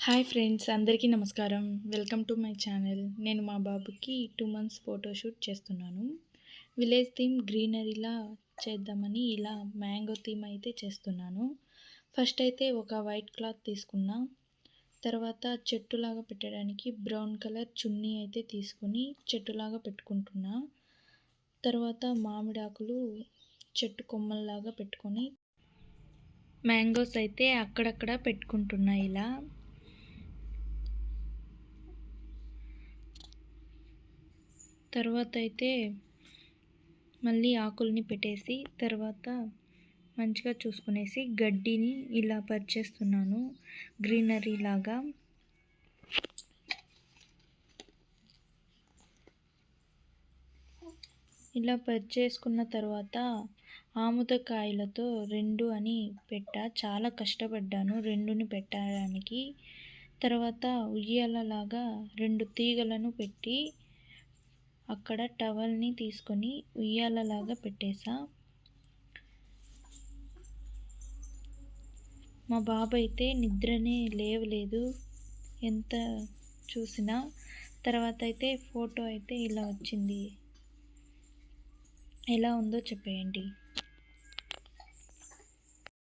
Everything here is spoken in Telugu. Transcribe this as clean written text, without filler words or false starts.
హాయ్ ఫ్రెండ్స్, అందరికీ నమస్కారం. Welcome to my channel. నేను మా బాబుకి 2 మంత్స్ ఫోటోషూట్ చేస్తున్నాను. విలేజ్ థీమ్ గ్రీనరీలా చేద్దామని ఇలా మ్యాంగో థీమ్ అయితే చేస్తున్నాను. ఫస్ట్ అయితే ఒక వైట్ క్లాత్ తీసుకున్నా. తర్వాత చెట్టులాగా పెట్టడానికి బ్రౌన్ కలర్ చున్నీ అయితే తీసుకొని చెట్టులాగా పెట్టుకుంటున్నా. తర్వాత మామిడాకులు చెట్టు కొమ్మల్లాగా పెట్టుకొని మ్యాంగోస్ అయితే అక్కడక్కడ పెట్టుకుంటున్నా ఇలా. తర్వాత అయితే మళ్ళీ ఆకుల్ని పెట్టేసి తర్వాత మంచిగా చూసుకునేసి గడ్డిని ఇలా పరిచేస్తున్నాను గ్రీనరీ లాగా. ఇలా పరిచేసుకున్న తర్వాత ఆముదకాయలతో 2 అని పెట్టా. చాలా కష్టపడ్డాను 2ని పెట్టడానికి. తర్వాత ఉయ్యాలలాగా 2 తీగలను పెట్టి అక్కడ టవల్ని తీసుకొని ఉయ్యాలలాగా పెట్టేసా. మా బాబు అయితే నిద్రనే లేవలేదు ఎంత చూసినా. తర్వాత అయితే ఫోటో అయితే ఇలా వచ్చింది. ఎలా ఉందో చెప్పేయండి.